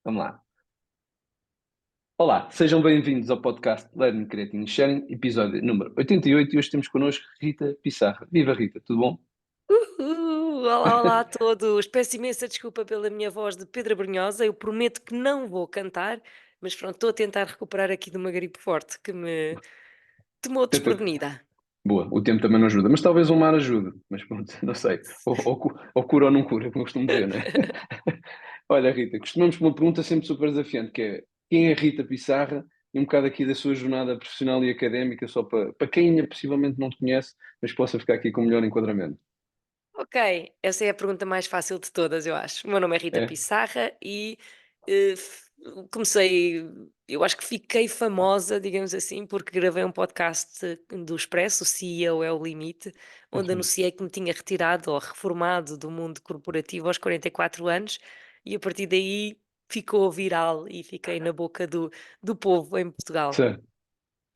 Vamos lá. Olá, sejam bem-vindos ao podcast Learning, Creating e Sharing, episódio número 88 e hoje temos connosco Rita Pissarra. Viva Rita, tudo bom? Olá, olá a todos. Peço imensa desculpa pela minha voz de Pedra Brunhosa. Eu prometo que não vou cantar, mas pronto, estou a tentar recuperar aqui de uma gripe forte que me tomou Tenta- desprevenida. Boa, o tempo também não ajuda, mas talvez o mar ajude, mas pronto, não sei. Ou cura ou não cura, como eu costumo dizer, não é? Olha, Rita, costumamos com uma pergunta sempre super desafiante, que é quem é Rita Pissarra? E um bocado aqui da sua jornada profissional e académica, só para quem ainda possivelmente não te conhece, mas possa ficar aqui com o melhor enquadramento. Ok, essa é a pergunta mais fácil de todas, eu acho. O meu nome é Rita É? Pissarra e eh, f- comecei, eu acho que fiquei famosa, digamos assim, porque gravei um podcast do Expresso, o CEO é o Limite, onde Uhum. anunciei que me tinha retirado ou reformado do mundo corporativo aos 44 anos e a partir daí ficou viral e fiquei na boca do povo em Portugal. Certo.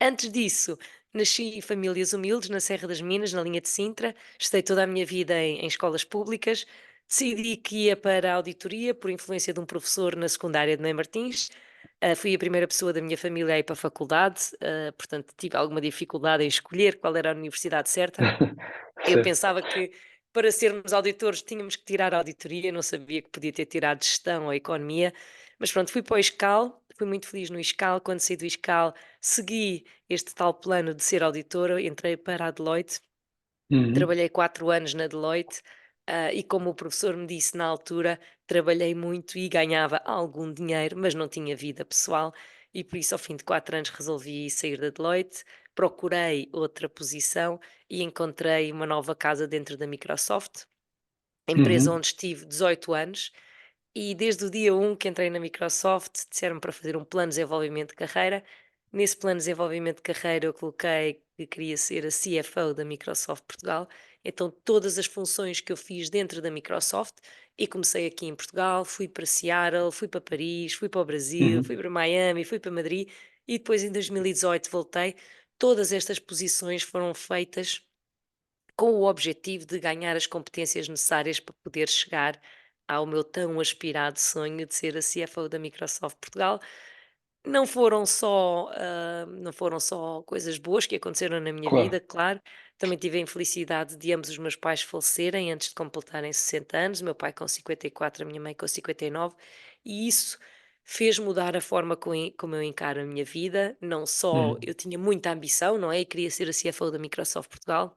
Antes disso, nasci em famílias humildes na Serra das Minas, na linha de Sintra. Estudei toda a minha vida em escolas públicas. Decidi que ia para a auditoria por influência de um professor na secundária de Mãe Martins. Fui a primeira pessoa da minha família a ir para a faculdade, portanto tive alguma dificuldade em escolher qual era a universidade certa. Eu Certo. pensava que para sermos auditores tínhamos que tirar a auditoria, não sabia que podia ter tirado gestão ou economia, mas pronto, fui para o ISCAL, fui muito feliz no ISCAL. Quando saí do ISCAL, segui este tal plano de ser auditora, entrei para a Deloitte, Uhum. trabalhei 4 anos na Deloitte, e como o professor me disse na altura, trabalhei muito e ganhava algum dinheiro, mas não tinha vida pessoal, e por isso ao fim de 4 anos resolvi sair da Deloitte, procurei outra posição e encontrei uma nova casa dentro da Microsoft, a empresa Uhum. onde estive 18 anos, e desde o dia 1 que entrei na Microsoft, disseram-me para fazer um plano de desenvolvimento de carreira. Nesse plano de desenvolvimento de carreira, eu coloquei que queria ser a CFO da Microsoft Portugal. Então, todas as funções que eu fiz dentro da Microsoft, e comecei aqui em Portugal, fui para Seattle, fui para Paris, fui para o Brasil, Uhum. fui para Miami, fui para Madrid, e depois em 2018 voltei. Todas estas posições foram feitas com o objetivo de ganhar as competências necessárias para poder chegar ao meu tão aspirado sonho de ser a CFO da Microsoft Portugal. Não foram só coisas boas que aconteceram na minha vida, Claro. claro. Também tive a infelicidade de ambos os meus pais falecerem antes de completarem 60 anos, o meu pai com 54, a minha mãe com 59, e isso fez mudar a forma como eu encaro a minha vida. Não só Uhum. eu tinha muita ambição, não é? E queria ser a CFO da Microsoft Portugal,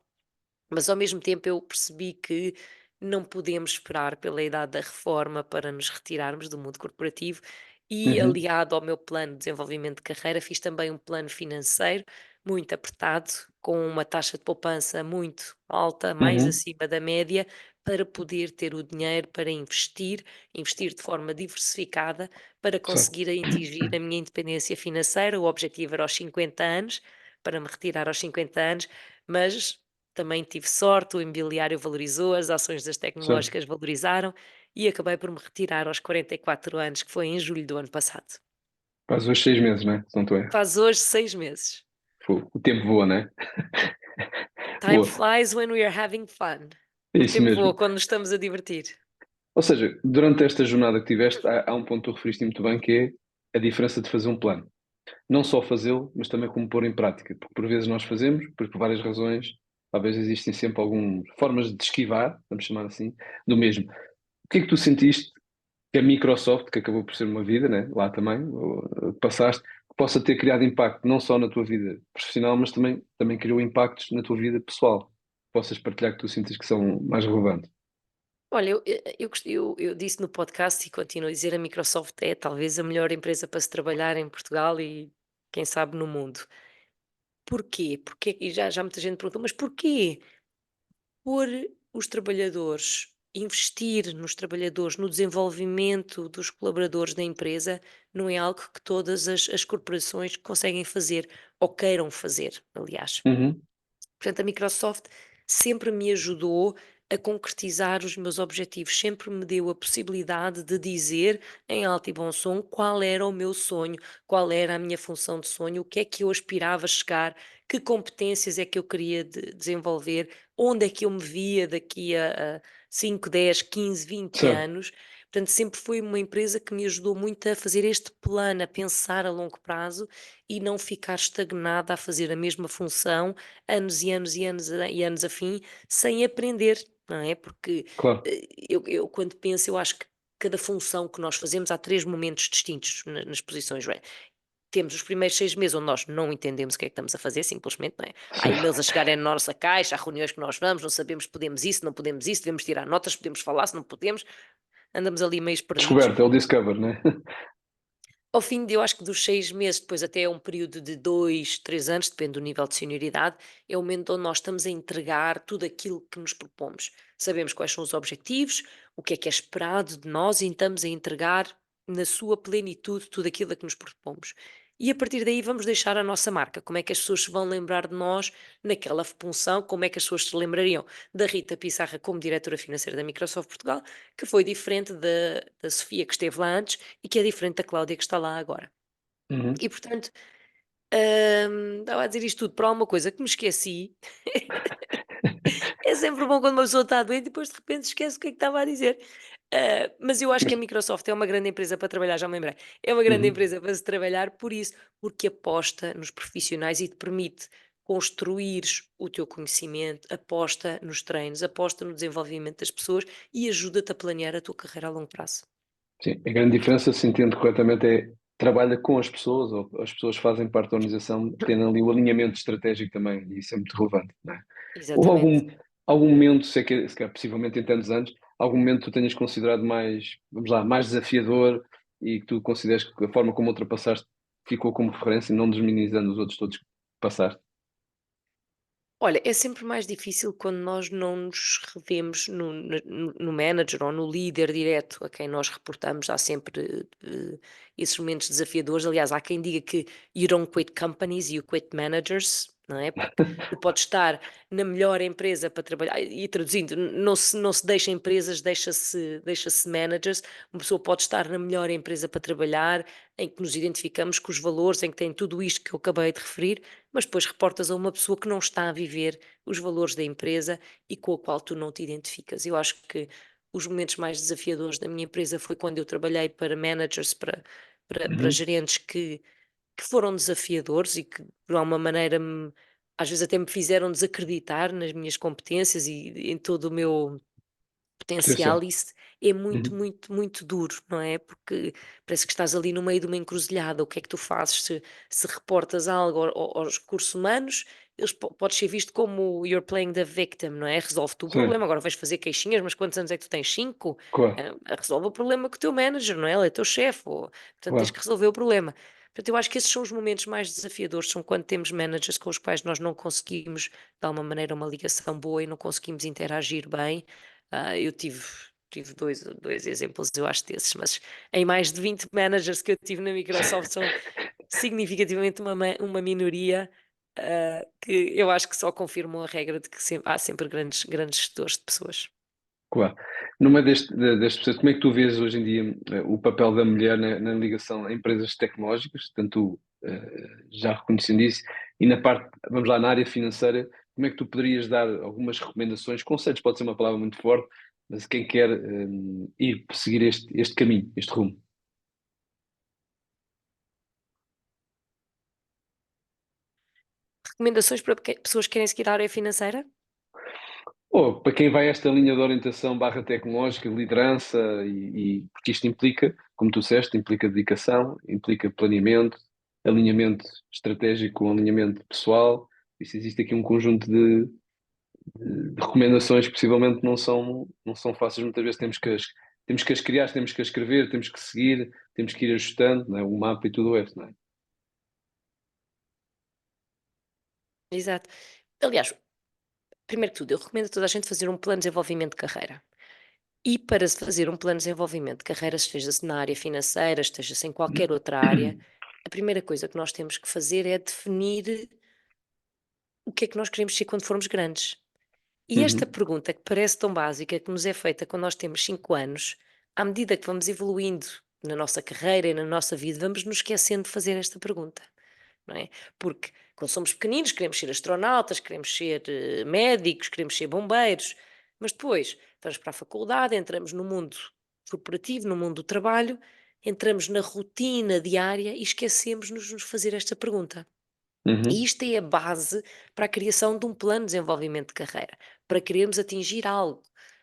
mas ao mesmo tempo eu percebi que não podemos esperar pela idade da reforma para nos retirarmos do mundo corporativo, e Uhum. aliado ao meu plano de desenvolvimento de carreira, fiz também um plano financeiro muito apertado, com uma taxa de poupança muito alta, mais Uhum. acima da média, para poder ter o dinheiro para investir de forma diversificada, para Certo. conseguir atingir a minha independência financeira. O objetivo era aos 50 anos, para me retirar aos 50 anos, mas também tive sorte, o imobiliário valorizou, as ações das Certo. tecnológicas valorizaram e acabei por me retirar aos 44 anos, que foi em julho do ano passado. Faz hoje 6 meses, não é? Se não estou errado. Faz hoje 6 meses. O tempo voa, não é? Time Boa, flies when we are having fun. é O isso tempo voa mesmo. quando nos estamos a divertir. Ou seja, durante esta jornada que tiveste, há um ponto que tu referiste muito bem, que é a diferença de fazer um plano. Não só fazê-lo, mas também como pôr em prática. Porque por vezes nós fazemos, porque por várias razões, talvez existem sempre algumas formas de esquivar, vamos chamar assim, do mesmo. O que é que tu sentiste que a Microsoft, que acabou por ser uma vida, né, lá também, passaste, que possa ter criado impacto não só na tua vida profissional, mas também criou impactos na tua vida pessoal? Possas partilhar que tu sintas que são mais relevantes. Olha, eu disse no podcast e continuo a dizer, a Microsoft é talvez a melhor empresa para se trabalhar em Portugal e quem sabe no mundo. Porquê? Porque, e já muita gente perguntou, mas porquê? Pôr os trabalhadores, investir nos trabalhadores, no desenvolvimento dos colaboradores da empresa, não é algo que todas as corporações conseguem fazer ou queiram fazer, aliás. Uhum. Portanto, a Microsoft sempre me ajudou a concretizar os meus objetivos, sempre me deu a possibilidade de dizer em alto e bom som qual era o meu sonho, qual era a minha função de sonho, o que é que eu aspirava a chegar, que competências é que eu queria desenvolver, onde é que eu me via daqui a 5, 10, 15, 20 Certo. anos. Portanto, sempre foi uma empresa que me ajudou muito a fazer este plano, a pensar a longo prazo e não ficar estagnada a fazer a mesma função anos e anos e anos e anos a fim, sem aprender, não é? Porque Claro. eu quando penso, eu acho que cada função que nós fazemos há 3 momentos distintos nas posições, não é? Temos os primeiros 6 meses onde nós não entendemos o que é que estamos a fazer, simplesmente, não é? Há e-mails a chegarem na nossa caixa, há reuniões que nós vamos, não sabemos se podemos isso, não podemos isso, devemos tirar notas, podemos falar, se não podemos, andamos ali meios perdidos. Descoberto, é o Discover, né? Ao fim de, eu acho que dos 6 meses, depois até um período de 2, 3 anos, depende do nível de senioridade, é o momento onde nós estamos a entregar tudo aquilo que nos propomos. Sabemos quais são os objetivos, o que é esperado de nós e estamos a entregar na sua plenitude tudo aquilo a que nos propomos. E a partir daí vamos deixar a nossa marca. Como é que as pessoas se vão lembrar de nós naquela função? Como é que as pessoas se lembrariam da Rita Pissarra como diretora financeira da Microsoft Portugal, que foi diferente da Sofia que esteve lá antes e que é diferente da Cláudia que está lá agora. Uhum. E portanto, estava a dizer isto tudo para alguma coisa que me esqueci. É sempre bom quando uma pessoa está doente e depois de repente esquece o que é que estava a dizer. Mas eu acho que a Mas, Microsoft é uma grande empresa para trabalhar, já me lembrei. É uma grande uhum. empresa para se trabalhar por isso, porque aposta nos profissionais e te permite construires o teu conhecimento, aposta nos treinos, aposta no desenvolvimento das pessoas e ajuda-te a planear a tua carreira a longo prazo. Sim, a grande diferença, se entendo corretamente, é trabalha com as pessoas, ou as pessoas fazem parte da organização, tendo ali o alinhamento estratégico também, e isso é muito relevante, não é? Houve Exatamente. algum momento, sei que se calhar, possivelmente em tantos anos, algum momento que tu tenhas considerado mais, vamos lá, mais desafiador e que tu consideres que a forma como ultrapassaste ficou como referência, não desminimizando os outros todos que passaste? Olha, é sempre mais difícil quando nós não nos revemos no manager ou no líder direto a quem nós reportamos. Há sempre esses momentos desafiadores. Aliás, há quem diga que you don't quit companies, you quit managers, não é? Porque tu podes estar na melhor empresa para trabalhar, e traduzindo, não se deixa empresas, deixa-se managers. Uma pessoa pode estar na melhor empresa para trabalhar, em que nos identificamos com os valores, em que tem tudo isto que eu acabei de referir, mas depois reportas a uma pessoa que não está a viver os valores da empresa e com a qual tu não te identificas. Eu acho que os momentos mais desafiadores da minha empresa foi quando eu trabalhei para managers, para Uhum. gerentes que foram desafiadores e que de alguma maneira às vezes até me fizeram desacreditar nas minhas competências e em todo o meu Potencial. potencial, isso é muito, Uhum. muito, muito duro, não é? Porque parece que estás ali no meio de uma encruzilhada. O que é que tu fazes? Se reportas algo aos recursos humanos, podes ser visto como you're playing the victim, não é? Resolve-te o Sim, problema. Agora vais fazer queixinhas, mas quantos anos é que tu tens? 5? claro, Resolve o problema com o teu manager, não é? Ele é teu chefe, portanto tens que claro. resolver o problema. Portanto, eu acho que esses são os momentos mais desafiadores, são quando temos managers com os quais nós não conseguimos, de alguma maneira, uma ligação boa e não conseguimos interagir bem. Eu tive dois exemplos, eu acho, desses, mas em mais de 20 managers que eu tive na Microsoft são significativamente uma minoria, que eu acho que só confirmam a regra de que há sempre grandes gestores de pessoas. Claro. No meio deste processo, como é que tu vês hoje em dia o papel da mulher na ligação a empresas tecnológicas, tanto já reconhecendo isso, e na parte, vamos lá, na área financeira, como é que tu poderias dar algumas recomendações, conselhos pode ser uma palavra muito forte, mas quem quer ir seguir este caminho, este rumo? Recomendações para pessoas que querem seguir a área financeira? Ou para quem vai a esta linha de orientação barra tecnológica, liderança, porque isto implica, como tu disseste, implica dedicação, implica planeamento, alinhamento estratégico com alinhamento pessoal. Isso existe aqui um conjunto de recomendações que possivelmente não são fáceis, muitas vezes temos que as criar, temos que as escrever, temos que seguir, temos que ir ajustando, não é? O mapa e tudo o resto, não é? Exato. Aliás, primeiro que tudo, eu recomendo a toda a gente fazer um plano de desenvolvimento de carreira. E para se fazer um plano de desenvolvimento de carreira, esteja-se na área financeira, esteja-se em qualquer outra área, a primeira coisa que nós temos que fazer é definir o que é que nós queremos ser quando formos grandes. E esta Uhum. pergunta, que parece tão básica, que nos é feita quando nós temos 5 anos, à medida que vamos evoluindo na nossa carreira e na nossa vida, vamos nos esquecendo de fazer esta pergunta, não é? Porque quando somos pequeninos queremos ser astronautas, queremos ser médicos, queremos ser bombeiros, mas depois vamos para a faculdade, entramos no mundo corporativo, no mundo do trabalho, entramos na rotina diária e esquecemos-nos de nos fazer esta pergunta. E Uhum. isto é a base para a criação de um plano de desenvolvimento de carreira, para querermos atingir algo.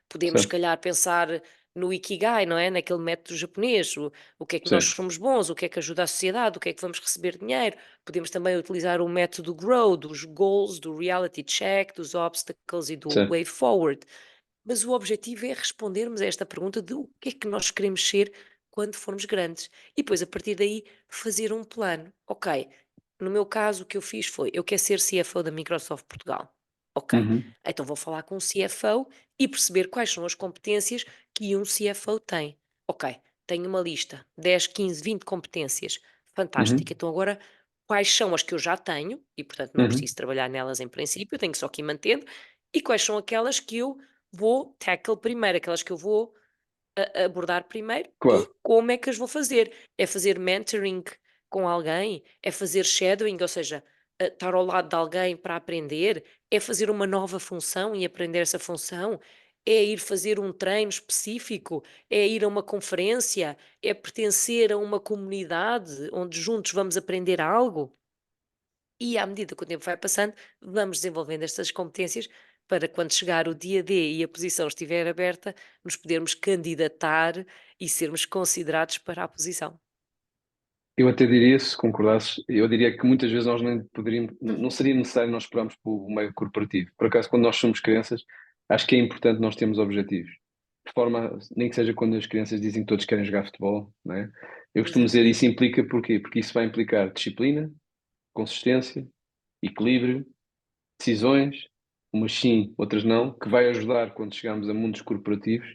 Podemos, se Certo. calhar, pensar no Ikigai, não é? Naquele método japonês, o que é que nós Sim. somos bons, o que é que ajuda a sociedade, o que é que vamos receber dinheiro. Podemos também utilizar o método GROW, dos goals, do reality check, dos obstacles e do Sim. way forward. Mas o objetivo é respondermos a esta pergunta de o que é que nós queremos ser quando formos grandes. E depois, a partir daí, fazer um plano. Ok, no meu caso, o que eu fiz foi: eu quero ser CFO da Microsoft Portugal. Ok, Uhum. então vou falar com o CFO e perceber quais são as competências que um CFO tem. Ok, tenho uma lista, 10, 15, 20 competências. Fantástica. Uhum. Então agora, quais são as que eu já tenho e, portanto, não Uhum. preciso trabalhar nelas em princípio, tenho só que ir mantendo. E quais são aquelas que eu vou tackle primeiro, aquelas que eu vou abordar primeiro e Claro. como é que as vou fazer. É fazer mentoring com alguém? É fazer shadowing, ou seja, estar ao lado de alguém para aprender? É fazer uma nova função e aprender essa função? É ir fazer um treino específico? É ir a uma conferência? É pertencer a uma comunidade onde juntos vamos aprender algo? E à medida que o tempo vai passando, vamos desenvolvendo estas competências para quando chegar o dia D e a posição estiver aberta, nos podermos candidatar e sermos considerados para a posição. Eu até diria, se concordasses, eu diria que muitas vezes nós nem poderíamos, Hum, não seria necessário nós esperarmos pelo meio corporativo. Por acaso, quando nós somos crianças, acho que é importante nós termos objetivos. De forma, nem que seja quando as crianças dizem que todos querem jogar futebol, né? Eu costumo dizer exatamente. isso implica porquê? Porque isso vai implicar disciplina, consistência, equilíbrio, decisões, umas sim, outras não, que vai ajudar quando chegarmos a mundos corporativos,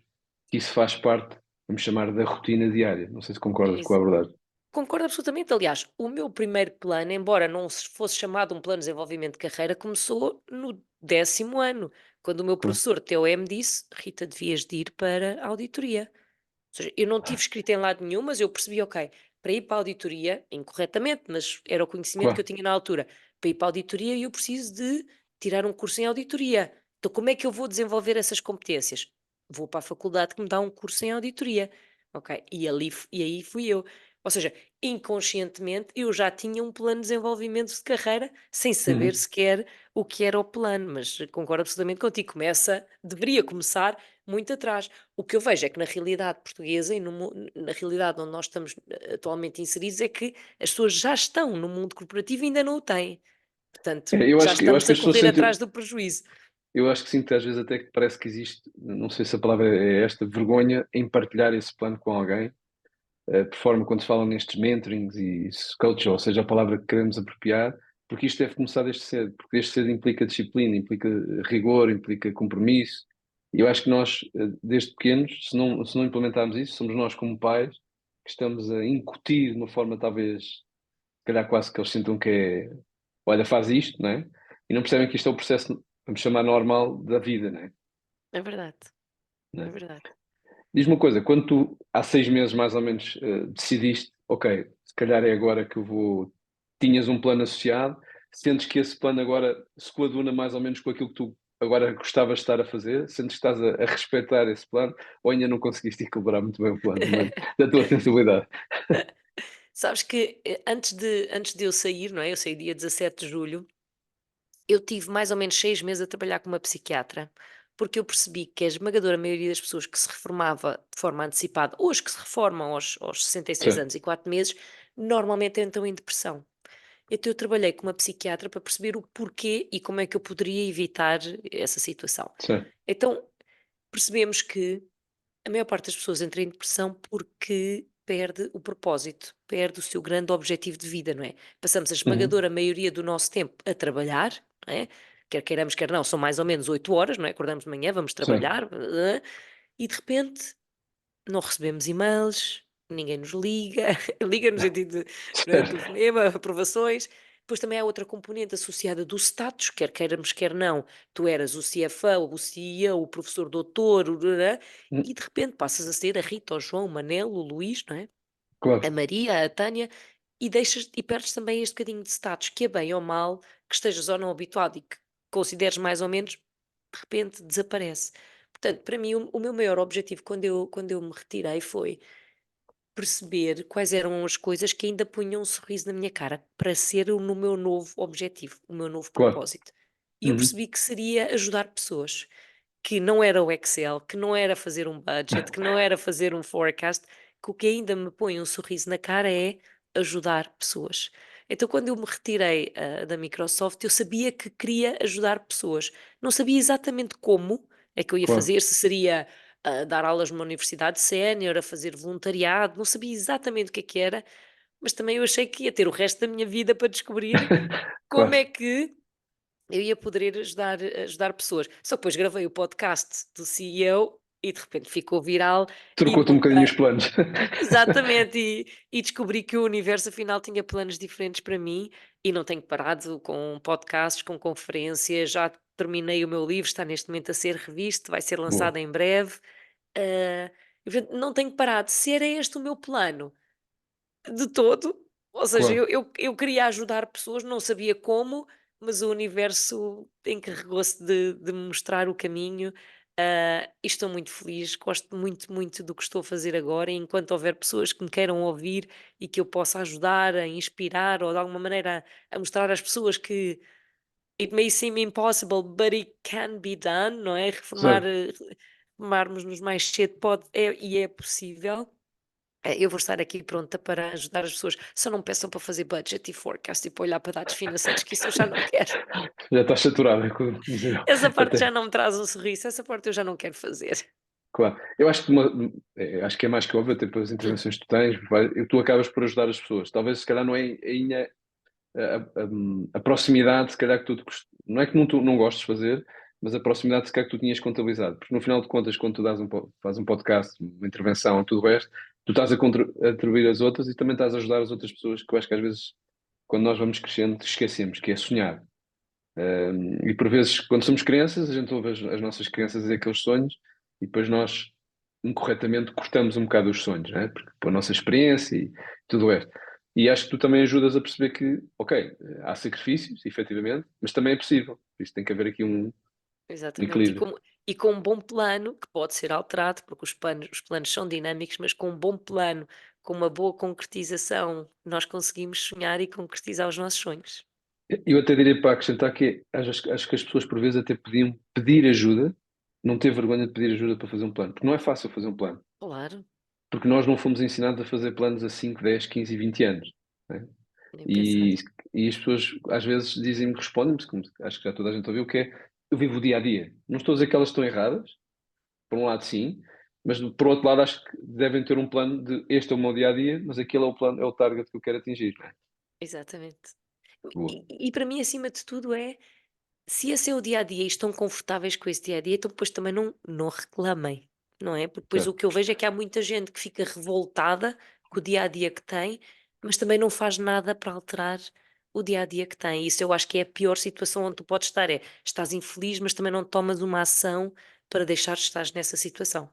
que isso faz parte, vamos chamar, da rotina diária. Não sei se concordas com a verdade. Concordo absolutamente. Aliás, o meu primeiro plano, embora não se fosse chamado um plano de desenvolvimento de carreira, começou no 10º ano, quando o meu Claro, professor TOE me disse: Rita, devias de ir para a auditoria. Ou seja, eu não tive escrito em lado nenhum, mas eu percebi, ok, para ir para a auditoria, incorretamente, mas era o conhecimento que eu claro. tinha na altura, para ir para a auditoria eu preciso de tirar um curso em auditoria. Então, como é que eu vou desenvolver essas competências? Vou para a faculdade que me dá um curso em auditoria, ok? E aí fui eu. Ou seja, inconscientemente eu já tinha um plano de desenvolvimento de carreira sem saber Uhum. sequer o que era o plano, mas concordo absolutamente contigo. Deveria começar muito atrás. O que eu vejo é que na realidade portuguesa e na realidade onde nós estamos atualmente inseridos é que as pessoas já estão no mundo corporativo e ainda não o têm. Portanto, É, já eu acho estamos que a as pessoas correr sentem, atrás do prejuízo. eu acho que sinto às vezes até que parece que existe, não sei se a palavra é esta, vergonha em partilhar esse plano com alguém, por forma quando se fala nestes mentorings e coach, ou seja, a palavra que queremos apropriar, porque isto deve começar desde cedo, porque desde cedo implica disciplina, implica rigor, implica compromisso. E eu acho que nós, desde pequenos, se não implementarmos isso, somos nós como pais que estamos a incutir de uma forma talvez, se calhar quase que eles sintam que é, olha, faz isto, não é? E não percebem que isto é o processo, vamos chamar normal da vida, não é? É verdade, Não é é? verdade. Diz-me uma coisa, quando tu há 6 meses mais ou menos decidiste, ok, se calhar é agora que eu vou. Tinhas um plano associado, sentes que esse plano agora se coaduna mais ou menos com aquilo que tu agora gostavas de estar a fazer? Sentes que estás a respeitar esse plano ou ainda não conseguiste equilibrar muito bem o plano da tua sensibilidade? Sabes que antes de eu sair, não é? Eu saí dia 17 de julho. Eu tive mais ou menos 6 meses a trabalhar com uma psiquiatra, porque eu percebi que a esmagadora maioria das pessoas que se reformava de forma antecipada, ou as que se reformam aos 66 Sim, anos e 4 meses, normalmente entram em depressão. Então eu trabalhei com uma psiquiatra para perceber o porquê e como é que eu poderia evitar essa situação. sim. Então percebemos que a maior parte das pessoas entra em depressão porque perde o propósito, perde o seu grande objetivo de vida, não é? Passamos a Uhum. esmagadora maioria do nosso tempo a trabalhar, não é? Quer queiramos, quer não, são mais ou menos 8 horas, não é? Acordamos de manhã, vamos Sim. trabalhar, e de repente não recebemos e-mails, ninguém nos liga, liga no sentido de, não é, Certo. telefonema, aprovações. Depois também há outra componente associada do status, quer queiramos, quer não. Tu eras o CFO, o CEO, o professor doutor, e de repente passas a ser a Rita, o João, o Manel, o Luís, não é? A Claro. Maria, a Tânia, e perdes também este bocadinho de status, que é bem ou mal, que estejas ou não habituado e que consideres mais ou menos, de repente desaparece. Portanto, para mim, o meu maior objetivo quando eu me retirei foi perceber quais eram as coisas que ainda punham um sorriso na minha cara para ser no meu novo objetivo, o meu novo Claro. propósito. E eu Uhum. percebi que seria ajudar pessoas, que não era o Excel, que não era fazer um budget, que não era fazer um forecast, que o que ainda me põe um sorriso na cara é ajudar pessoas. Então, quando eu me retirei da Microsoft, eu sabia que queria ajudar pessoas. Não sabia exatamente como é que eu ia Claro. fazer, se seria a dar aulas numa universidade sénior, a fazer voluntariado, não sabia exatamente o que era, mas também eu achei que ia ter o resto da minha vida para descobrir como Claro. é que eu ia poder ajudar pessoas. Só que depois gravei o podcast do CEO e de repente ficou viral e Trocou-te um não bocadinho os planos. exatamente, e descobri que o universo afinal tinha planos diferentes para mim e não tenho parado com podcasts, com conferências, já terminei o meu livro, está neste momento a ser revisto, vai ser Boa. lançado em breve. E portanto, não tenho parado. Se era este o meu plano de todo, ou seja, eu, Claro. eu, eu queria ajudar pessoas, não sabia como, mas o universo encarregou-se de me mostrar o caminho. E estou muito feliz, gosto muito, muito do que estou a fazer agora. E enquanto houver pessoas que me queiram ouvir e que eu possa ajudar, a inspirar ou de alguma maneira a mostrar às pessoas que it may seem impossible, but it can be done, não é? Certo. Reformarmos-nos mais cedo e é possível. Eu vou estar aqui pronta para ajudar as pessoas. Só não me peçam para fazer budget e forecast e para olhar para dados financeiros, que isso eu já não quero. Já estás saturado, é como dizer eu. Essa parte Até. já não me traz um sorriso, essa parte eu já não quero fazer. Claro. Eu acho que, acho que é mais que óbvio, até pelas intervenções que tu tens, tu acabas por ajudar as pessoas. Talvez, se calhar, não é ainda a proximidade, se calhar, que não é que tu não gostes de fazer, mas a proximidade, se calhar, que tu tinhas contabilizado. Porque, no final de contas, quando tu fazes um podcast, uma intervenção, tudo o resto, tu estás a atribuir as outras e também estás a ajudar as outras pessoas, que eu acho que às vezes, quando nós vamos crescendo, esquecemos, que é sonhar. E por vezes, quando somos crianças, a gente ouve as nossas crianças dizer aqueles sonhos e depois nós, incorretamente, cortamos um bocado os sonhos, né? Porque, por nossa experiência e tudo o resto. E acho que tu também ajudas a perceber que, ok, há sacrifícios, efetivamente, mas também é possível. Por isso tem que haver aqui um Exatamente. equilíbrio. E com um bom plano, que pode ser alterado, porque os planos são dinâmicos, mas com um bom plano, com uma boa concretização, nós conseguimos sonhar e concretizar os nossos sonhos. Eu até diria para acrescentar que acho que as pessoas por vezes até podiam pedir ajuda, não ter vergonha de pedir ajuda para fazer um plano, porque não é fácil fazer um plano, Claro, porque nós não fomos ensinados a fazer planos a 5, 10, 15 e 20 anos, né? nem pensar. E, e as pessoas às vezes dizem-me, respondem-me, como acho que já toda a gente ouviu, que é eu vivo o dia a dia. Não estou a dizer que elas estão erradas, por um lado sim, mas por outro lado acho que devem ter um plano de este é o meu dia a dia, mas aquele é o plano, é o target que eu quero atingir. Exatamente. Boa. E para mim, acima de tudo, se esse é o dia a dia e estão confortáveis com esse dia a dia, então depois também não reclamem, não é? Porque depois o Certo. que eu vejo é que há muita gente que fica revoltada com o dia a dia que tem, mas também não faz nada para alterar o dia a dia que tem. Isso eu acho que é a pior situação onde tu podes estar, estás infeliz, mas também não tomas uma ação para deixar de estar nessa situação.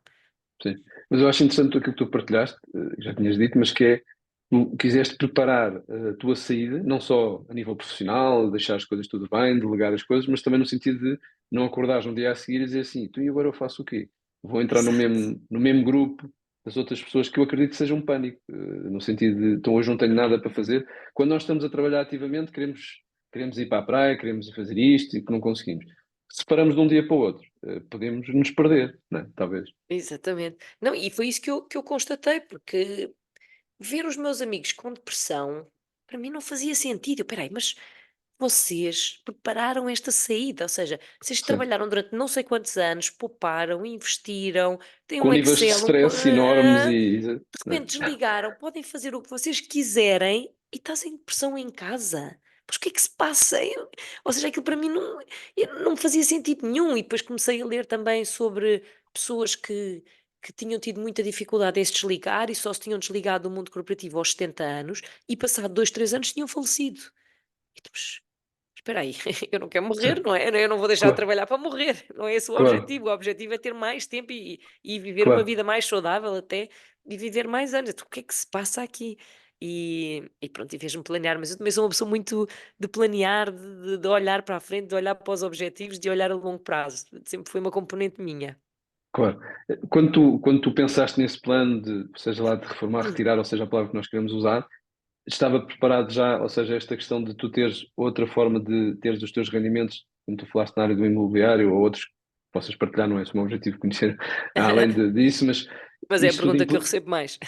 Sim. Mas eu acho interessante aquilo que tu partilhaste, já tinhas dito, mas que é, tu quiseste preparar a tua saída, não só a nível profissional, deixar as coisas tudo bem, delegar as coisas, mas também no sentido de não acordares no dia a seguir e dizer assim, tu e agora eu faço o quê? Vou entrar Exato. no mesmo grupo das outras pessoas que eu acredito que seja um pânico, no sentido de, então hoje não tenho nada para fazer. Quando nós estamos a trabalhar ativamente, queremos ir para a praia, queremos fazer isto e que não conseguimos. Se paramos de um dia para o outro, podemos nos perder, né? Talvez. Exatamente. Não, e foi isso que eu constatei, porque ver os meus amigos com depressão, para mim não fazia sentido. Eu, "Espera mas vocês prepararam esta saída, ou seja, vocês Sim. trabalharam durante não sei quantos anos, pouparam, investiram, têm Com um níveis de Excel, stress enormes de né? repente desligaram, podem fazer o que vocês quiserem e estás em depressão em casa. Mas o que é que se passa? Ou seja, aquilo para mim não me fazia sentido nenhum. E depois comecei a ler também sobre pessoas que tinham tido muita dificuldade em se desligar e só se tinham desligado do mundo corporativo aos 70 anos e passado 2, 3 anos tinham falecido. E tu, "Mas espera aí, eu não quero morrer, Sim, não é? Eu não vou deixar de claro, trabalhar para morrer, não é esse claro, o objetivo é ter mais tempo e viver uma claro. vida mais saudável até, e viver mais anos, então o que é que se passa aqui? E pronto, e fez-me planear, mas eu também sou uma pessoa muito de planear, de olhar para a frente, de olhar para os objetivos, de olhar a longo prazo, sempre foi uma componente minha. claro. Quando tu pensaste nesse plano de, seja lá de reformar, retirar, ou seja, a palavra que nós queremos usar, estava preparado já, ou seja, esta questão de tu teres outra forma de teres os teus rendimentos, como tu falaste na área do imobiliário ou outros que possas partilhar, não é esse o meu objetivo conhecer além disso, mas Mas é a isso tudo pergunta que eu recebo mais.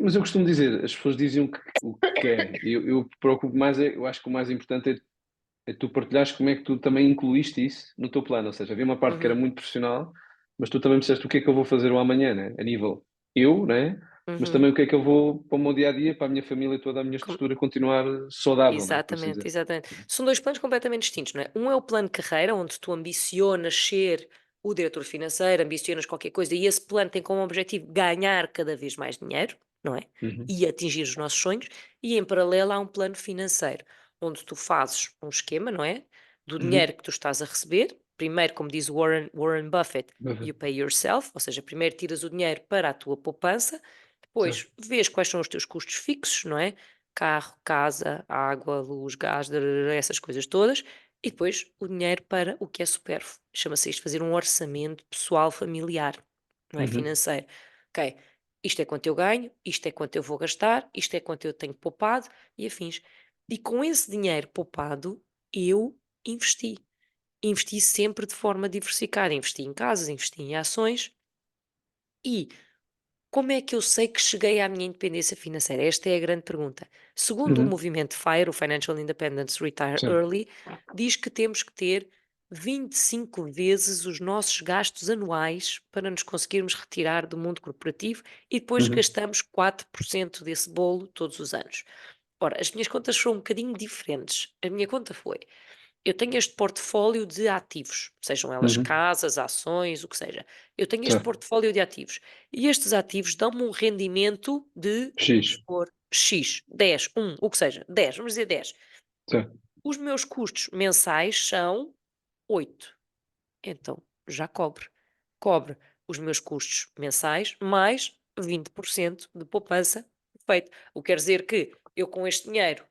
mas eu costumo dizer, as pessoas dizem o que é, eu preocupo mais, eu acho que o mais importante é tu partilhares como é que tu também incluíste isso no teu plano, ou seja, havia uma parte que era Uhum, muito profissional, mas tu também me disseste o que é que eu vou fazer o amanhã, né? A nível eu, né? Mas uhum. também o que é que eu vou para o meu dia a dia, para a minha família, toda a minha Com- estrutura continuar saudável, né? Por assim Exatamente, dizer. exatamente. São dois planos completamente distintos, não é? Um é o plano de carreira, onde tu ambicionas ser o diretor financeiro, ambicionas qualquer coisa, e esse plano tem como objetivo ganhar cada vez mais dinheiro, não é? Uhum, E atingir os nossos sonhos. E em paralelo há um plano financeiro, onde tu fazes um esquema, não é? Do uhum. dinheiro que tu estás a receber. Primeiro, como diz Warren Buffett, you Perfeito. pay yourself, ou seja, primeiro tiras o dinheiro para a tua poupança, depois Certo. vês quais são os teus custos fixos, não é? Carro, casa, água, luz, gás, essas coisas todas, e depois o dinheiro para o que é supérfluo. Chama-se isto fazer um orçamento pessoal familiar, não é Uhum, financeiro. Ok, isto é quanto eu ganho, isto é quanto eu vou gastar, isto é quanto eu tenho poupado e afins. E com esse dinheiro poupado, eu investi. Investi sempre de forma diversificada. Investi em casas, investi em ações e como é que eu sei que cheguei à minha independência financeira? Esta é a grande pergunta. Segundo o uhum. movimento FIRE, o Financial Independence Retire Certo. Early, diz que temos que ter 25 vezes os nossos gastos anuais para nos conseguirmos retirar do mundo corporativo e depois Uhum, gastamos 4% desse bolo todos os anos. Ora, as minhas contas foram um bocadinho diferentes. A minha conta foi: eu tenho este portfólio de ativos, sejam elas uhum. casas, ações, o que seja. Eu tenho este Certo. portfólio de ativos e estes ativos dão-me um rendimento de, vamos X. supor, X, 10, 1, o que seja, 10, vamos dizer 10. Certo. Os meus custos mensais são 8. Então, já cobre. Cobre os meus custos mensais mais 20% de poupança feito. O que quer dizer que eu com este dinheiro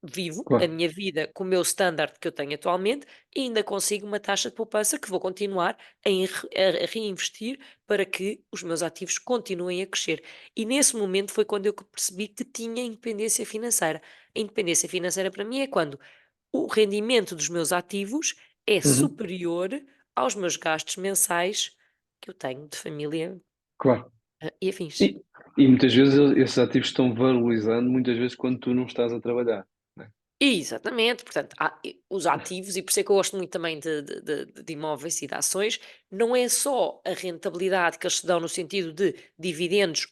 vivo a Claro. minha vida com o meu standard que eu tenho atualmente e ainda consigo uma taxa de poupança que vou continuar a reinvestir para que os meus ativos continuem a crescer. E nesse momento foi quando eu percebi que tinha independência financeira. A independência financeira para mim é quando o rendimento dos meus ativos é Uhum. superior aos meus gastos mensais que eu tenho de família, Claro. e afins. E, e muitas vezes esses ativos estão valorizando, muitas vezes quando tu não estás a trabalhar, né? Exatamente, portanto, os ativos, e por isso é que eu gosto muito também de imóveis e de ações, não é só a rentabilidade que eles te dão no sentido de dividendos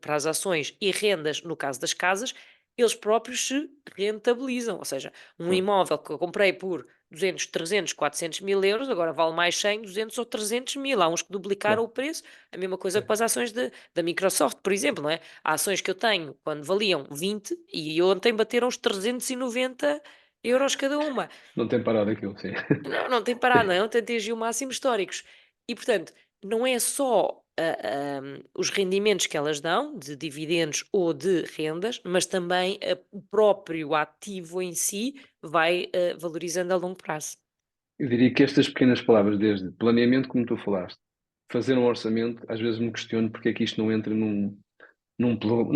para as ações e rendas no caso das casas, eles próprios se rentabilizam. Ou seja, um Claro. imóvel que eu comprei por 200, 300, 400 mil euros, agora vale mais 100, 200 ou 300 mil. Há uns que duplicaram Claro. o preço, a mesma coisa Sim. para as ações da Microsoft, por exemplo, não é? Há ações que eu tenho quando valiam 20 e ontem bateram os 390 € cada uma. Não tem parado aquilo, sim. Não, não tem parado, não é? Ontem atingiu máximos históricos. E, portanto, não é só os rendimentos que elas dão, de dividendos ou de rendas, mas também o próprio ativo em si vai valorizando a longo prazo. Eu diria que estas pequenas palavras, desde planeamento, como tu falaste, fazer um orçamento, às vezes me questiono porque é que isto não entra não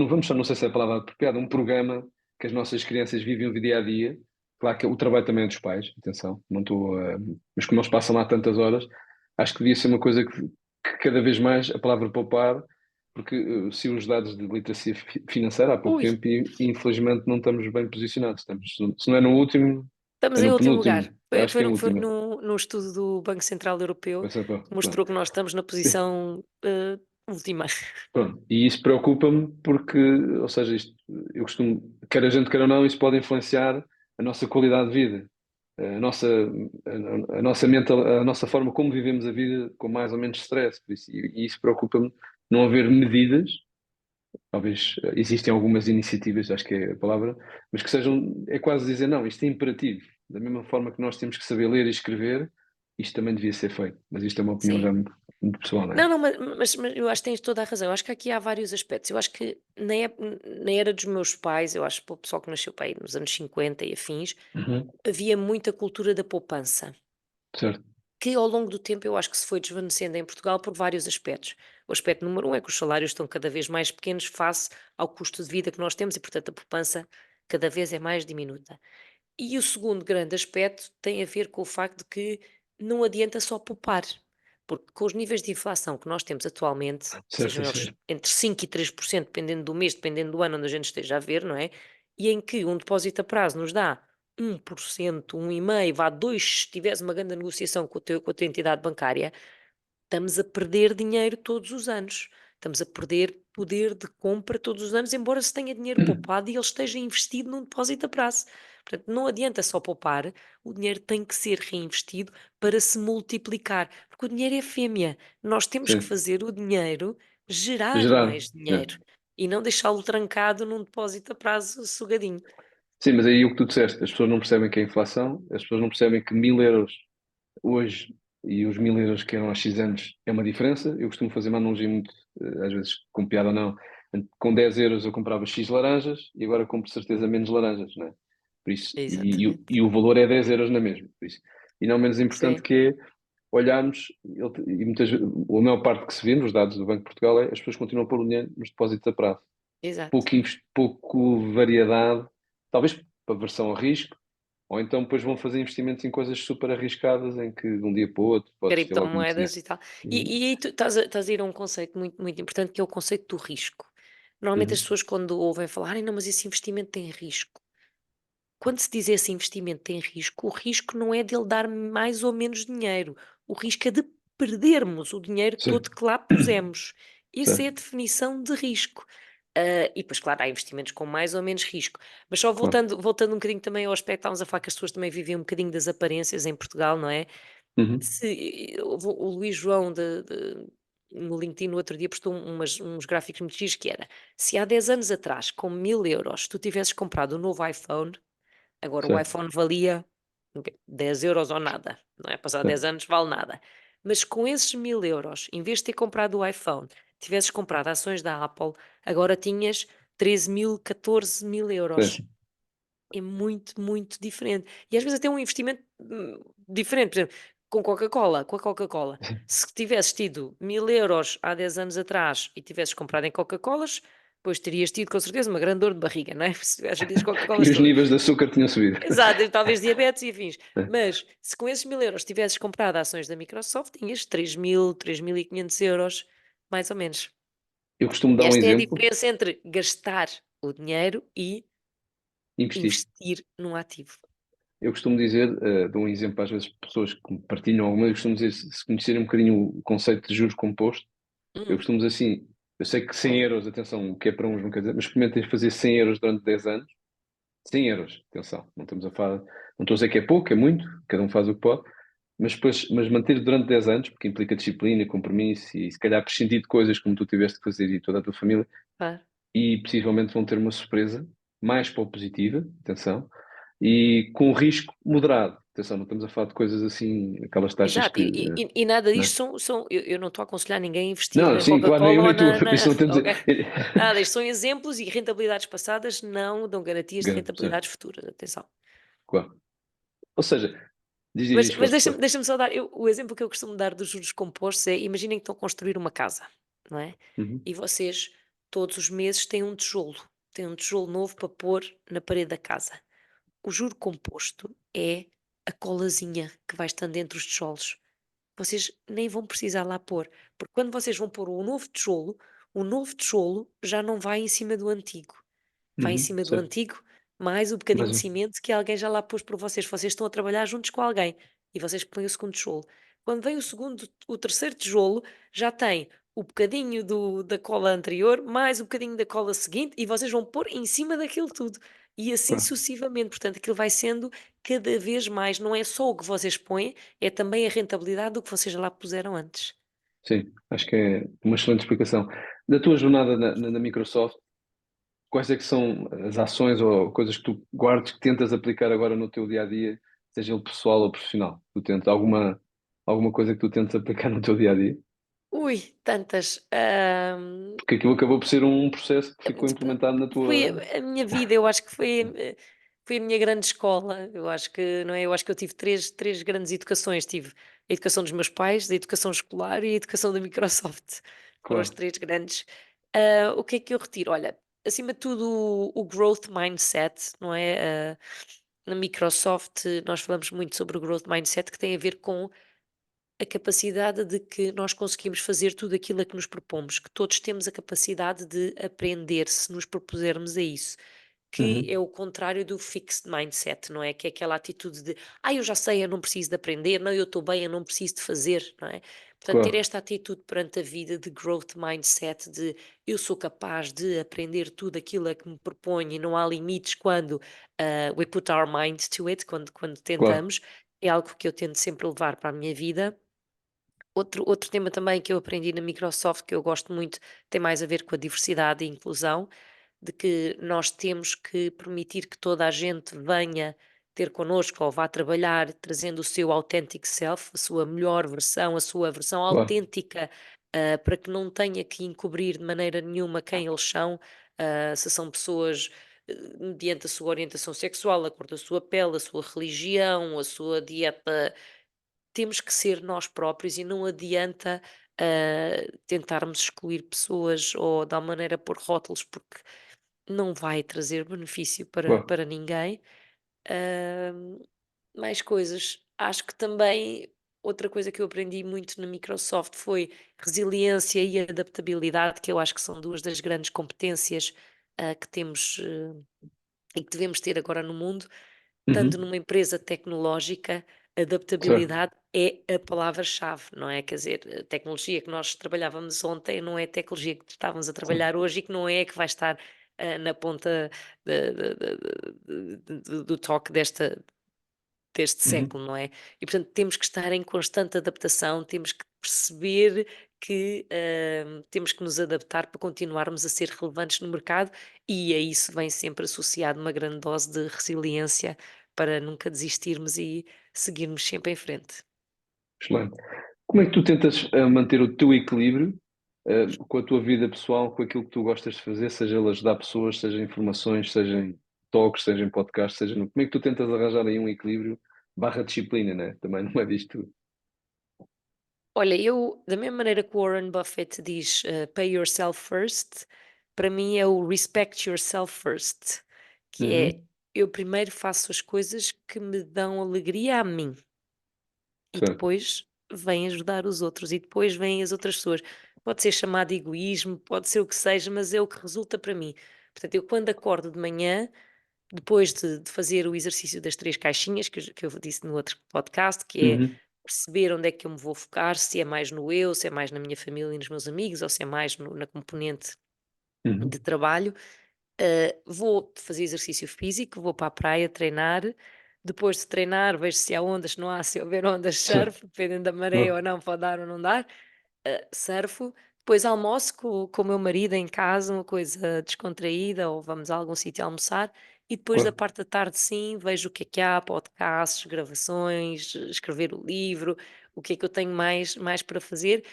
vamos, não sei se é a palavra apropriada, um programa que as nossas crianças vivem o dia a dia. Claro que o trabalho também é dos pais, atenção, não estou mas como eles passam lá tantas horas, acho que devia ser uma coisa que cada vez mais a palavra poupar, porque se os dados de literacia financeira há pouco Ui, tempo e infelizmente não estamos bem posicionados. Estamos, se não é no último, estamos é em no último penúltimo. lugar. Eu Foi, acho que é o foi último. no estudo do Banco Central Europeu Vai ser que pronto. mostrou que nós estamos na posição última. Pronto, e isso preocupa-me porque, ou seja, isto, eu costumo, quer a gente queira ou não, isso pode influenciar a nossa qualidade de vida, a nossa mental, a nossa forma como vivemos a vida com mais ou menos stress. Por isso, e isso preocupa-me não haver medidas, talvez existem algumas iniciativas, acho que é a palavra, mas que sejam, é quase dizer, não, isto é imperativo. Da mesma forma que nós temos que saber ler e escrever, isto também devia ser feito. Mas isto é uma opinião Sim. já muito pessoal, não é? Não, não, mas eu acho que tens toda a razão. Eu acho que aqui há vários aspectos. Eu acho que na era dos meus pais, eu acho que para o pessoal que nasceu para aí nos anos 50 e afins, Uhum. havia muita cultura da poupança. Certo. que ao longo do tempo eu acho que se foi desvanecendo em Portugal por vários aspectos. O aspecto número um é que os salários estão cada vez mais pequenos face ao custo de vida que nós temos e, portanto, a poupança cada vez é mais diminuta. E o segundo grande aspecto tem a ver com o facto de que não adianta só poupar, porque com os níveis de inflação que nós temos atualmente, Certo, sejam isso eles mesmo. entre 5 e 3%, dependendo do mês, dependendo do ano onde a gente esteja a ver, não é? E em que um depósito a prazo nos dá 1%, 1,5%, vá 2%, se tivesse uma grande negociação com a tua entidade bancária, estamos a perder dinheiro todos os anos. Estamos a perder poder de compra todos os anos, embora se tenha dinheiro poupado e ele esteja investido num depósito a prazo. Portanto, não adianta só poupar, o dinheiro tem que ser reinvestido para se multiplicar, porque o dinheiro é fêmea. Nós temos que Sim. fazer o dinheiro gerar Gerar. mais É. dinheiro e não deixá-lo trancado num depósito a prazo sugadinho. Sim, mas aí o que tu disseste, as pessoas não percebem que é inflação, as pessoas não percebem que 1.000 euros hoje e os 1.000 euros que eram há X anos é uma diferença. Eu costumo fazer uma analogia muito, às vezes com piada ou não. Com 10 euros eu comprava X laranjas e agora compro de certeza menos laranjas, não é? Por isso, Exatamente. e o valor é 10 euros na mesma. Por isso. E não menos importante Sim, que é olharmos, e muitas vezes, a maior parte que se vê nos dados do Banco de Portugal é as pessoas continuam a pôr o dinheiro nos depósitos a prazo. exato. Pouco variedade, talvez para versão a risco, ou então depois vão fazer investimentos em coisas super arriscadas em que de um dia para o outro podes ter logo muito dinheiro. Criptomoedas e tal. E- E aí tu estás a ir a um conceito muito, muito importante que é o conceito do risco. Normalmente as Uhum. pessoas quando ouvem falar, "Ai, não, mas esse investimento tem risco." Quando se diz esse investimento tem risco, o risco não é dele dar mais ou menos dinheiro. O risco é de perdermos o dinheiro Sim. todo que lá pusemos. Essa é a Certo, definição de risco. E depois, claro, há investimentos com mais ou menos risco. Mas só claro. voltando um bocadinho também ao aspecto, estávamos a falar que as pessoas também vivem um bocadinho das aparências em Portugal, não é? Uhum. Se o Luís João no LinkedIn no outro dia postou uns gráficos muito giros que era, se há 10 anos atrás, com 1.000 euros, tu tivesses comprado um novo iPhone, agora o Certo, iPhone valia o quê? 10 euros ou nada, não é? Passado 10 certo. anos vale nada. Mas com esses 1.000 euros, em vez de ter comprado o iPhone, tivesses comprado ações da Apple, agora tinhas 13.000, 14.000 euros. Sim. É muito, muito diferente. E às vezes até um investimento, diferente, por exemplo, com a Coca-Cola, se tivesses tido 1.000 euros há 10 anos atrás e tivesses comprado em Coca-Colas, pois terias tido com certeza uma grande dor de barriga, não é? Se tivesse as E Coca-Colas os todas. níveis de açúcar tinham subido. Exato, e talvez diabetes e afins. É. Mas se com esses 1.000 euros tivesses comprado ações da Microsoft, tinhas 3.000, 3.500 euros, mais ou menos. Eu costumo E dar um esta é a exemplo, diferença entre gastar o dinheiro e investir. investir num ativo. Eu costumo dizer, dou um exemplo às vezes pessoas que me partilham alguma, eu costumo dizer, se conhecerem um bocadinho o conceito de juros composto, eu Hum, costumo dizer assim, eu sei que 100 euros, atenção, o que é para uns não quer dizer, mas experimentem fazer 100 euros durante 10 anos, 100 euros, atenção, não estamos a falar, não estou a dizer que é pouco, é muito, cada um faz o que pode, mas depois, mas manter durante 10 anos, porque implica disciplina, compromisso e se calhar prescindir de coisas como tu tiveste que fazer e toda a tua família, claro. e possivelmente vão ter uma surpresa mais para o positiva, atenção, e com risco moderado. Atenção, não estamos a falar de coisas assim, aquelas taxas Exato, que, e nada né? disto eu não estou a aconselhar ninguém a investir Não, na sim, claro, nem eu Coca-Cola ou nem tu, isso não temos. ok? Nada, isto são exemplos e rentabilidades passadas não dão garantias de Certo, rentabilidades futuras, atenção. claro. Ou seja, Mas diz, mas força, deixa-me força. deixa-me só dar o exemplo que eu costumo dar dos juros compostos é, imaginem que estão a construir uma casa, não é? Uhum, E vocês todos os meses têm um tijolo novo para pôr na parede da casa. O juro composto é a colazinha que vai estando entre os tijolos. Vocês nem vão precisar lá pôr, porque quando vocês vão pôr o novo tijolo já não vai em cima do antigo. Vai em cima do certo. antigo, mais o bocadinho Mais de um. cimento que alguém já lá pôs por vocês. Vocês estão a trabalhar juntos com alguém e vocês põem o segundo tijolo. Quando vem o terceiro tijolo, já tem o bocadinho da cola anterior, mais o bocadinho da cola seguinte, e vocês vão pôr em cima daquilo tudo. E assim Claro. sucessivamente. Portanto, aquilo vai sendo cada vez mais. Não é só o que vocês põem, é também a rentabilidade do que vocês já lá puseram antes. Sim, acho que é uma excelente explicação. Da tua jornada na Microsoft, quais é que são as ações ou coisas que tu guardes, que tentas aplicar agora no teu dia a dia, seja ele pessoal ou profissional? Tu tentas alguma coisa que tu tentes aplicar no teu dia a dia? Ui, tantas. Porque aquilo acabou por ser um processo que ficou Depe implementado na Foi tua. a minha vida, eu acho que foi a minha grande escola, eu acho que, não é, eu acho que eu tive três grandes educações, tive a educação dos meus pais, a educação escolar e a educação da Microsoft. Foram as Claro. 3 grandes. O que é que eu retiro? Olha, acima de tudo o growth mindset, não é? Na Microsoft nós falamos muito sobre o growth mindset que tem a ver com a capacidade de que nós conseguimos fazer tudo aquilo a que nos propomos, que todos temos a capacidade de aprender se nos propusermos a isso. Que Uhum. é o contrário do fixed mindset, não é? Que é aquela atitude de: eu já sei, eu não preciso de aprender, não, eu estou bem, eu não preciso de fazer", não é? Portanto, ter Claro, esta atitude perante a vida de growth mindset, de eu sou capaz de aprender tudo aquilo a que me proponho e não há limites quando we put our mind to it, quando claro. tentamos, é algo que eu tento sempre levar para a minha vida. Outro tema também que eu aprendi na Microsoft, que eu gosto muito, tem mais a ver com a diversidade e inclusão, de que nós temos que permitir que toda a gente venha ter connosco ou vá trabalhar trazendo o seu authentic self, a sua melhor versão, a sua versão Claro, autêntica, para que não tenha que encobrir de maneira nenhuma quem eles são, se são pessoas mediante a sua orientação sexual, a cor da sua pele, a sua religião, a sua dieta. Temos que ser nós próprios e não adianta, tentarmos excluir pessoas ou de alguma maneira pôr rótulos, porque não vai trazer benefício para claro. para ninguém. Hã, Mais coisas. Acho que também outra coisa que eu aprendi muito na Microsoft foi resiliência e adaptabilidade, que eu acho que são 2 das grandes competências, que temos, e que devemos ter agora no mundo. Estando Uhum. numa empresa tecnológica, Certo. adaptabilidade é a palavra-chave, não é? Quer dizer, a tecnologia que nós trabalhávamos ontem não é a tecnologia que estávamos a Sim. trabalhar hoje e que não é a que vai estar na ponta do toque deste Uhum. século, não é? E portanto temos que estar em constante adaptação, temos que perceber que temos que nos adaptar para continuarmos a ser relevantes no mercado e a isso vem sempre associado uma grande dose de resiliência para nunca desistirmos e seguirmos sempre em frente. Excelente. Como é que tu tentas manter o teu equilíbrio com a tua vida pessoal, com aquilo que tu gostas de fazer, seja ele ajudar pessoas, seja em informações, seja em talks, seja em podcasts, seja no... Como é que tu tentas arranjar aí um equilíbrio barra disciplina, né? Também não é disto tudo. Olha, eu, da mesma maneira que o Warren Buffett diz, pay yourself first, para mim é o respect yourself first, que é Uhum. eu primeiro faço as coisas que me dão alegria a mim. E Certo. depois vem ajudar os outros e depois vêm as outras pessoas. Pode ser chamado egoísmo, pode ser o que seja, mas é o que resulta para mim. Portanto, eu quando acordo de manhã, depois de fazer o exercício das 3 caixinhas que eu disse no outro podcast, que é Uhum. perceber onde é que eu me vou focar, se é mais no eu, se é mais na minha família e nos meus amigos, ou se é mais na componente de Uhum. trabalho. Vou fazer exercício físico, vou para a praia treinar. Depois de treinar, vejo se há ondas, se não há, se houver ondas, Certo. surfo, dependendo da maré Boa. ou não, pode dar ou não dar. Surfo. Depois almoço com o meu marido em casa, uma coisa descontraída, ou vamos a algum sítio almoçar. E depois da Claro. parte da tarde, sim, vejo o que há, podcasts, gravações, escrever o livro, o que é que eu tenho mais para fazer.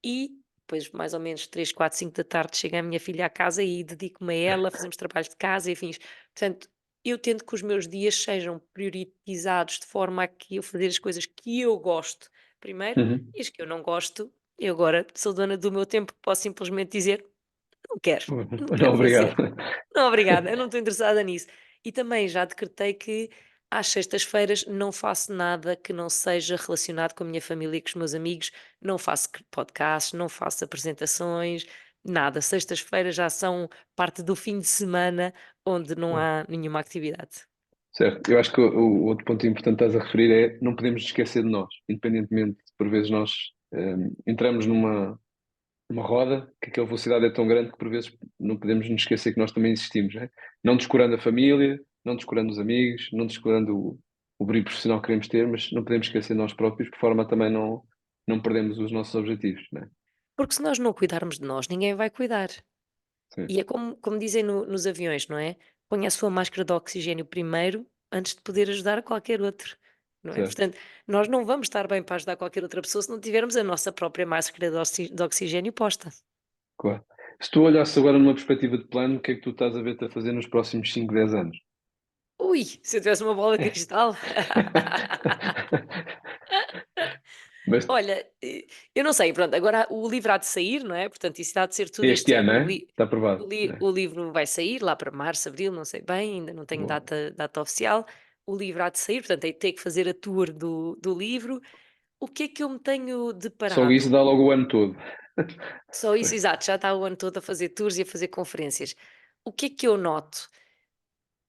E depois, mais ou menos 3, 4, 5 da tarde, chega a minha filha à casa e dedico-me a ela, fazemos trabalhos de casa e afins. Portanto, eu tento que os meus dias sejam priorizados de forma a que eu fazer as coisas que eu gosto primeiro Uhum. e as que eu não gosto, eu agora sou dona do meu tempo, posso simplesmente dizer: "Não quero, Uhum. não Não, quero obrigado. fazer". Não, obrigada, eu não estou interessada nisso. E também já decretei que às sextas-feiras não faço nada que não seja relacionado com a minha família e com os meus amigos, não faço podcasts, não faço apresentações, nada. Sextas-feiras já são parte do fim de semana onde não Claro. há nenhuma atividade. Certo. Eu acho que o outro ponto importante que estás a referir é não podemos esquecer de nós, independentemente, por vezes nós entramos numa roda, que aquela velocidade é tão grande que por vezes não podemos nos esquecer que nós também existimos, né? Não descurando a família, não descurando os amigos, não descurando o brilho profissional que queremos ter, mas não podemos esquecer de nós próprios, por forma a também não perdermos os nossos objetivos, né? Porque se nós não cuidarmos de nós, ninguém vai cuidar. Sim, E é como dizem nos aviões, não é? Ponha a sua máscara de oxigênio primeiro, antes de poder ajudar qualquer outro, não é? certo, Portanto, nós não vamos estar bem para ajudar qualquer outra pessoa se não tivermos a nossa própria máscara de oxigênio posta. claro. Se tu olhasses agora numa perspectiva de plano, o que é que tu estás a ver-te a fazer nos próximos 5 10 anos? Ui, se eu tivesse uma bola de cristal. Mas Olha, eu não sei, pronto, agora o livro há de sair, não é? Portanto, isso há de ser tudo este este ano, ano. é? Está aprovado. É. O livro vai sair lá para março, abril, não sei bem, ainda não tenho Boa. data oficial. O livro há de sair, portanto, hei de ter que fazer a tour do livro. O que é que eu me tenho Só isso deparado? dá logo o ano todo. Só isso, exato, já está o ano todo a fazer tours e a fazer conferências. O que é que eu noto?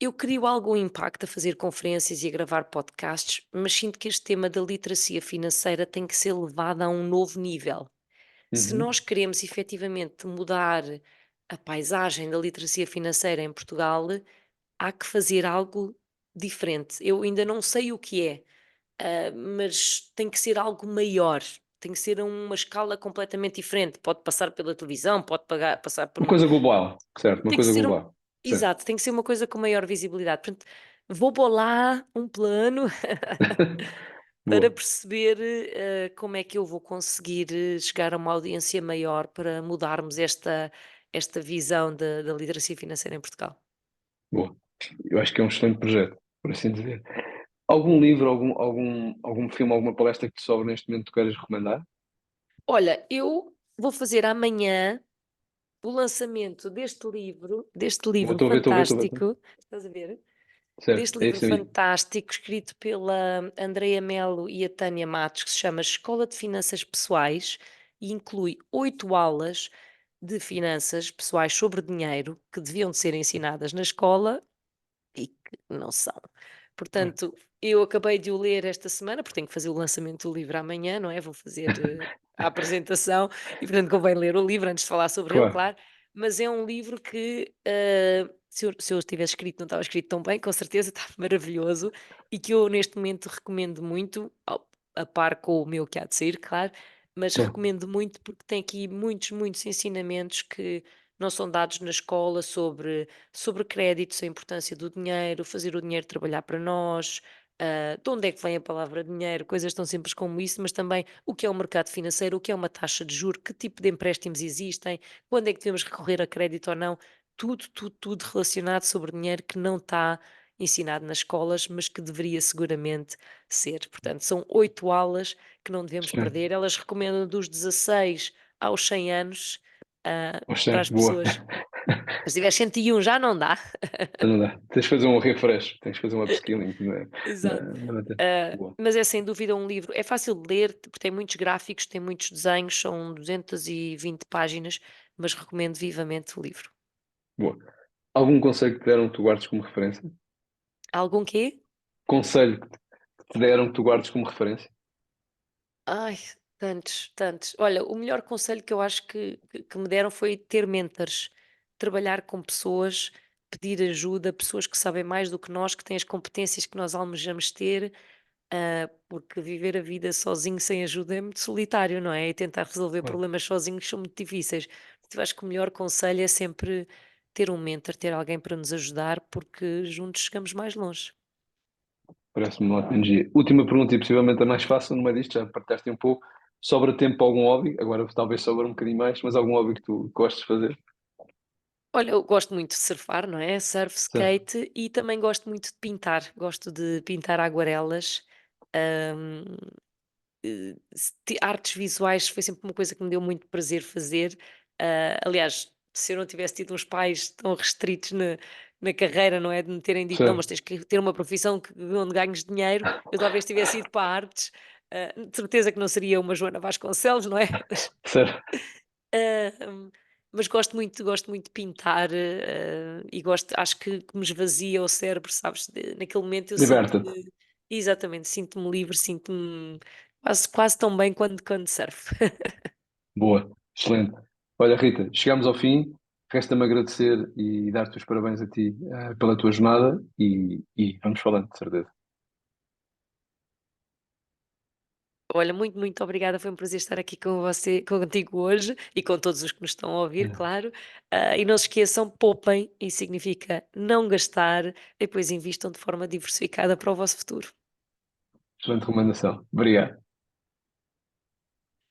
Eu crio algum impacto a fazer conferências e a gravar podcasts, mas sinto que este tema da literacia financeira tem que ser levado a um novo nível. Se Uhum. nós queremos efetivamente mudar a paisagem da literacia financeira em Portugal, há que fazer algo diferente. Eu ainda não sei o que é, mas tem que ser algo maior. Tem que ser a uma escala completamente diferente. Pode passar pela televisão, passar por Uma um. coisa global, certo? Uma Tem que coisa ser global. Sim. exato, tem que ser uma coisa com maior visibilidade. Portanto, vou bolar um plano para Boa. perceber, como é que eu vou conseguir chegar a uma audiência maior para mudarmos esta visão da literacia financeira em Portugal. Boa. Eu acho que é um excelente projeto, por assim dizer. Algum livro, algum filme, alguma palestra que te sobra neste momento que tu queiras recomendar? Olha, eu vou fazer amanhã o lançamento deste Vou, livro estou a ver, estou a ver, estou a ver. fantástico, estás a ver? Certo, Deste é livro isso aí. fantástico, escrito pela Andreia Melo e a Tânia Matos, que se chama Escola de Finanças Pessoais, e inclui 8 aulas de finanças pessoais sobre dinheiro que deviam de ser ensinadas na escola e que não são. Pois. Portanto, eu acabei de o ler esta semana, porque tenho que fazer o lançamento do livro amanhã, não é? Vou fazer a apresentação e, portanto, convém ler o livro antes de falar sobre ele, Claro. claro. Mas é um livro que, se eu tivesse escrito, não estava escrito tão bem, com certeza, estava maravilhoso e que eu, neste momento, recomendo muito, a par com o meu que há de sair, claro, mas Claro. recomendo muito porque tem aqui muitos, muitos ensinamentos que não são dados na escola sobre créditos, a importância do dinheiro, fazer o dinheiro trabalhar para nós, de onde é que vem a palavra dinheiro, coisas tão simples como isso, mas também o que é o mercado financeiro, o que é uma taxa de juro, que tipo de empréstimos existem, quando é que devemos recorrer a crédito ou não, tudo, tudo, tudo relacionado sobre dinheiro que não está ensinado nas escolas, mas que deveria seguramente ser. Portanto, são 8 aulas que não devemos Excelente. perder. Elas recomendam dos 16 aos 100 anos, para Oxe, as boa. pessoas. Mas se tiver 101 já não dá. Não dá. Tens de fazer um refresh, tens de fazer um upskilling Exato. matéria. Boa. Mas é sem dúvida um livro, é fácil de ler, porque tem muitos gráficos, tem muitos desenhos, são 220 páginas, mas recomendo vivamente o livro. Boa. Algum conselho que te deram que tu guardes como referência? Algum quê? Conselho que te deram que tu guardes como referência? Ai, tantos, tantos. Olha, o melhor conselho que eu acho que me deram foi ter mentores, trabalhar com pessoas, pedir ajuda, pessoas que sabem mais do que nós, que têm as competências que nós almejamos ter. Porque viver a vida sozinho sem ajuda é muito solitário, não é? E tentar resolver Claro. problemas sozinhos são muito difíceis. Então, eu acho que o melhor conselho é sempre ter um mentor, ter alguém para nos ajudar, porque juntos chegamos mais longe. Parece-me uma ótima energia. Última pergunta e possivelmente a mais fácil, no meio disto, já partilhaste um pouco. Sobra tempo para algum hobby? Agora talvez sobra um bocadinho mais, mas algum hobby que tu gostes de fazer? Olha, eu gosto muito de surfar, não é? Surf, Certo. skate e também gosto muito de pintar. Gosto de pintar aguarelas. hum, artes visuais foi sempre uma coisa que me deu muito prazer fazer. Aliás, se eu não tivesse tido uns pais tão restritos na carreira, não é? De me terem dito, não, mas Certo. tens que ter uma profissão onde ganhes dinheiro, eu talvez tivesse ido para artes. De certeza que não seria uma Joana Vasconcelos, não é? Certo. Ah, mas gosto muito de pintar, e gosto, acho que me esvazia o cérebro, sabes? Naquele momento eu Liberta-te. sinto-me, exatamente, sinto-me livre, sinto-me quase tão bem quando surfo. Boa. Excelente. Olha, Rita, chegamos ao fim. Resta-me agradecer e dar-te os parabéns a ti, pela tua jornada e vamos falando, de certeza. Olha, muito, muito obrigada, foi um prazer estar aqui com você, contigo hoje e com todos os que nos estão a ouvir, claro. E não se esqueçam, poupem, isso significa não gastar, e depois investam de forma diversificada para o vosso futuro. Excelente recomendação. Obrigado.